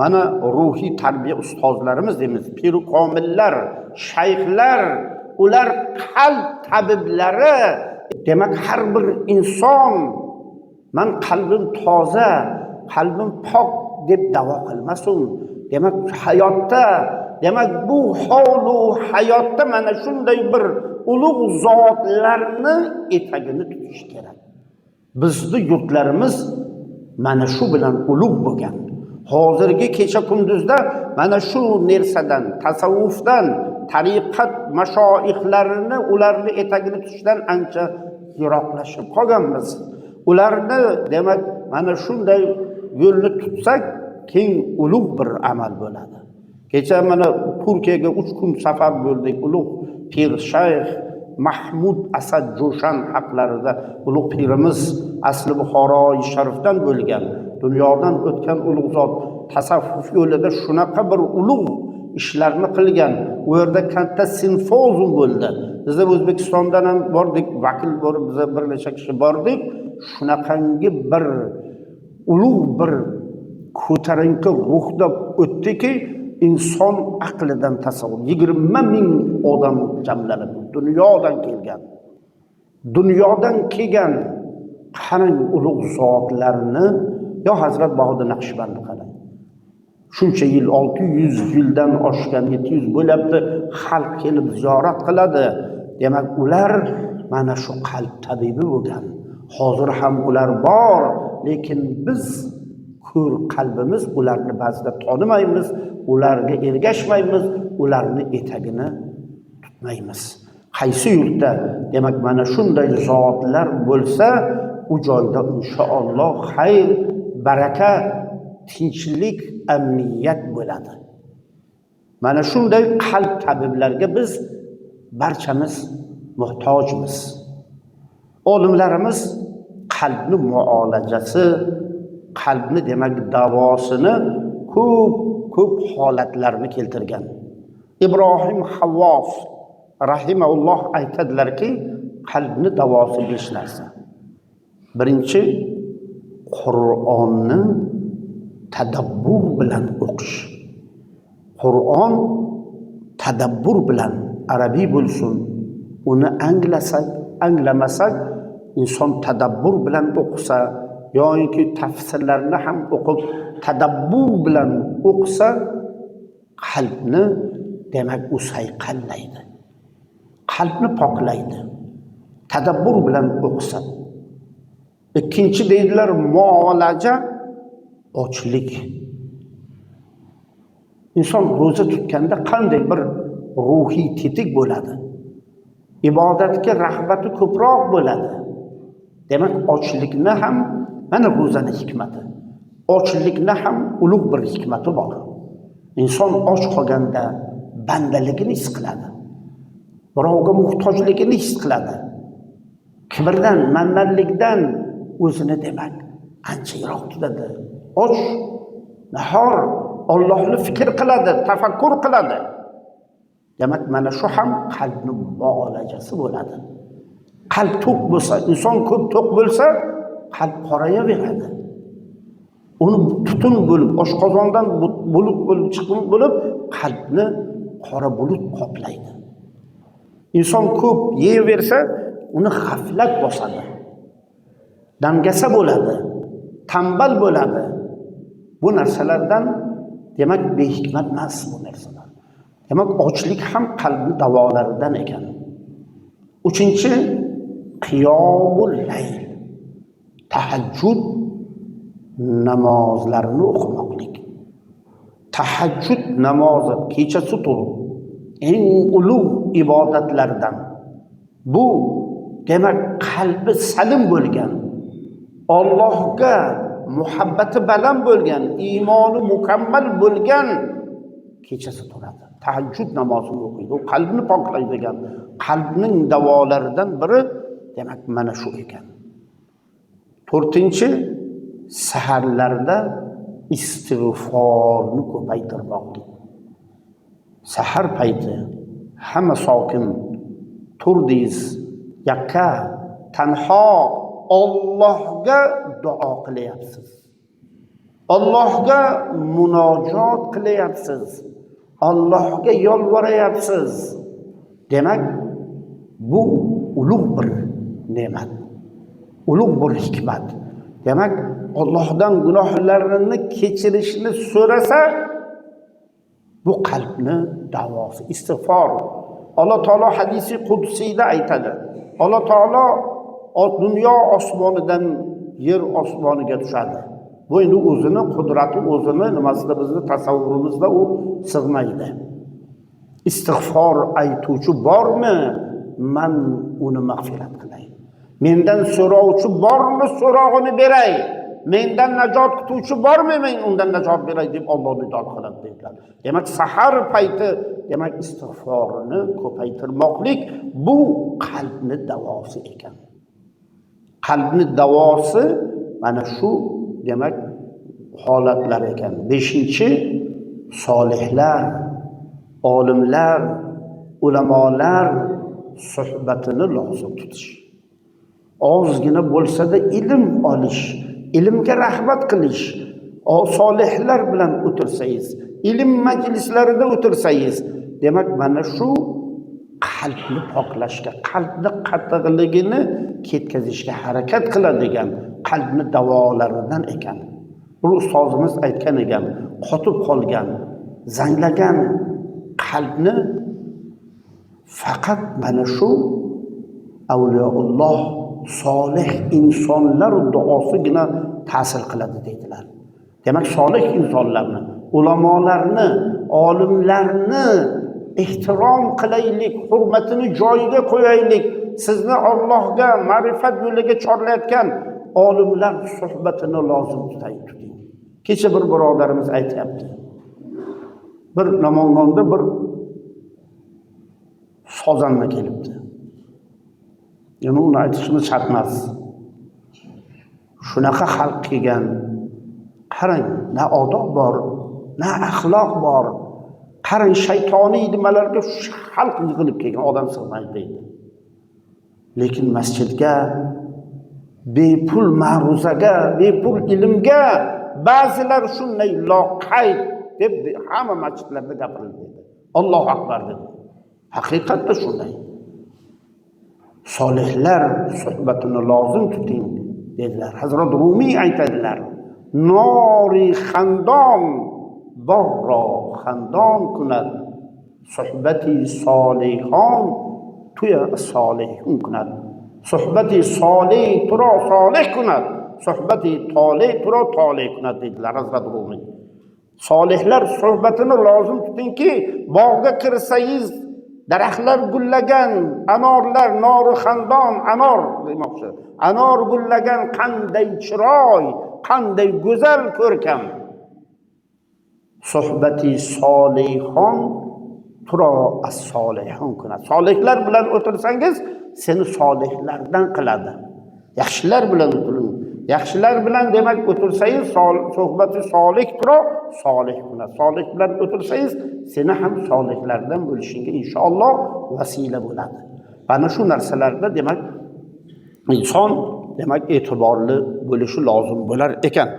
Mana ruhiy tarbiya ustozlarimiz deymiz, pir komillar, shayxlar, ular qalb tabiblari. Demak, har bir inson "Men qalbim toza, qalbim pok" deb davo qilmasin. Demak, hayotda, demak bu holu hayotda mana shunday bir ulug' zotlarni etagini tutish kerak. Bizni yurtlarimiz mana shu bilan ulug' bo'lgan. Hozirgi kecha kunduzda mana shu narsadan, tasavvufdan, tariqat mashoyixlarini, ularni etagini tutishdan ancha yiroqlashib qolganmiz. Ularni demak mana shunday yo'lni tutsak, keng ulug' bir amal bo'ladi. Kecha mana Turkiyaga 3 kun safar bo'ldik. Ulug' pir shayx Mahmud Asad Jo'shan haqlarida ulug' pirimiz asli Buxoroy sharifdan bo'lgan, dunyodan o'tgan ulug' zot tasavvuf yo'lida shunaqa bir ulug' ishlarni qilgan. U yerda katta sinfozum bo'ldi. Biz O'zbekistondan ham bordik, vakil bo'lib biz bir necha kishi bordik. Shunaqangi bir ulug' bir ko'tarinki ruhda o'tdiki, inson aqlidan tasavvur 20 ming odam jamlanib dunyodan kelgan. Dunyodan kelgan qarang ulug' zotlarni, yo Hazrat Bahodir Naqshbandni qarang. Shuncha yil, 600 yildan oshgan, 700 bo'lyapti, xalq kelib ziyorat qiladi. Demak, ular mana shu qalb tabibi bo'lgan. Hozir ham ular bor, lekin biz ko'r qalbimiz ularni ba'zida tonimaymiz, ularga ergashmaymiz, ularni etagini tutmaymiz. Qaysi yurtda demak mana shunday zotlar bo'lsa, u joyda inshaalloh xayr, baraka, tinchlik, amniyat bo'ladi. Mana shunday qalb tabiblarga biz barchamiz muhtojmiz. Olimlarimiz qalbni muolajasi, qalbni demak davosini ko'p holatlarni keltirgan. Ibrohim Havvos rahimahulloh aytadilarki, qalbni davosi 5 narsa. Birinchi, Qur'onni tadabbur bilan o'qish. Qur'on tadabbur bilan, arabiy bo'lsin, uni anglamasak, inson tadabbur bilan o'qisa, yoki tafsirlarni ham o'qib tadabbur bilan o'qisa, qalbni demak u sayqallaydi. Qalbni poklaydi. Tadabbur bilan o'qisa. Ikkinchi deydilar, muolaja, ochlik. Inson ro'za tutganda qanday bir ruhiy tetik bo'ladi. Ibodatga rag'bati ko'proq bo'ladi. Demak, ochlikni ham mana ro'zani hikmati. Ochlikni ham ulug' bir hikmati bor. Inson och qolganda bandaligini his qiladi. Birovga muhtojligini his qiladi. Kibrdan, manmanlikdan o'zini demak ancha yiroq tutadi. Och, nahor Allohni fikr qiladi, tafakkur qiladi. Demak, mana shu ham qalbni muolajasi bo'ladi. Qalb to'q bo'lsa, inson ko'p to'q bo'lsa, qalb qorayaveradi. Uni tutun bo'lib, oshqozondan bulut bo'lib chiqib bo'lib, qalbni qora bulut qoplaydi. Inson ko'p yeyaversa, uni g'aflat bosadi. Dangasa bo'ladi, tambal bo'ladi. Bu narsalardan demak behikmat emas bu narsalar. Demak, ochlik ham qalbni davolaridan ekan. Uchinchi, qiyomul layl. Tahajjud namozlarini o'qimoqlik. Tahajjud namozi, kechasi turib eng ulug' ibodatlardan. Bu demak qalbi salim bo'lgan, Allohga muhabbati baland bo'lgan, iymoni mukammal bo'lgan kechasi turadi. Tahajjud namozini o'qiydi. U qalbni poklaydigan, qalbning davolaridan biri demak mana shu ekan. To'rtinchi, saharlarda istig'forni ko'paytirmoqlik. Sahar payti hamma sokin turdingiz, yakka, tanho Allohga duo qilyapsiz. Allohga munojot qilyapsiz, Allohga yolvorayapsiz. Demak, bu ulug' bir ne'mat, ulug' bir hikmat. Demak, Allohdan gunohlarini kechirishni so'rasa, bu qalbni davosi, istig'for. Alloh taolo hadisi qudsiyda aytadi. Alloh taolo dunyo osmonidan yer osmoniga tushadi. Bu endi o'zini qudrati, o'zini nimasida bizni tasavvurimizda u sig'maydi. Istig'for aytuvchi bormi? Men uni mag'firat qilay. Mendan so'rovchi bormi? So'rog'ini beray. Mendan najot kutuvchi bormi? Men undan najot beray deb Alloh nido qiladi dedilar. Demak, sahar payti, demak istig'forni ko'paytirmoqlik bu qalbni davosi ekan. Qalbni davosi mana shu demak holatlar ekan. 5-chi, solihlar, olimlar, ulamolar suhbatini lozim tutish. Ozgina bo'lsa-da ilm olish, ilmga rahmat qilish, solihlar bilan o'tirsangiz, ilm majlislarida o'tirsangiz, demak mana shu qalbni poklashga, qalbni qattiqligini ketkazishga harakat qiladigan qalbni davolaridan ekan. Bu ustozimiz aytgan ekan, qotib qolgan, zanglagan qalbni faqat mana shu avliyoulloh, solih insonlar duosigina ta'sir qiladi deydilar. Demak, solih insonlarni, ulamolarni, olimlarni ehtirom qilaylik, hurmatini joyiga qo'yaylik. Sizni Allohga, ma'rifat yo'liga chorlayotgan olimlar suhbatini lozim tuting. Kecha bir birodarimiz aytayapti. Bir Namangonda bir sozanma kelibdi. Yani uni aytishimiz shart emas. Shunaqa xalq kelgan. Qarang, na odob bor, na axloq bor. Qarang, shaytoniy nimalarga xalq yig'ilib kelgan, odam sig'maydi deydi. Lekin masjidga, bepul ma'ruzaga, bepul ilmga ba'zilar shunday loqayd deb hamma masjidlarda gapirildi. Allohu akbar dedi. Haqiqatda shunday. Solihlar suhbatini lozim tuting dedilar. Hazrat Rumiy aytadilar. Nori xandon bog'ro xandon kunad, suhbati solihon tuya solihun kunad. Suhbati solih turo solih kunad, suhbati tolih turo tolih kunad dedilar Hazrat Rumiy. Solihlar suhbatini lozim tutingki, bog'ga kirsangiz daraxtlar gullagan, anorlar, nori xandon, anor demoqchi. Anor gullagan qanday chiroy, qanday go'zal ko'rkam. Suhbati solihon turo as-solihun kunat. Solihlar bilan o'tirsangiz, seni solihlardan qiladi. Yaxshilar bilan o'tiring. Yaxshilar bilan demak o'tirsangiz, suhbati solih turo solih kunat. Solih bilan o'tirsangiz, seni ham solihlardan bo'lishingga inshaalloh vasila bo'ladi. Mana shu narsalarda demak inson demak e'tiborli bo'lishi lozim bo'lar ekan.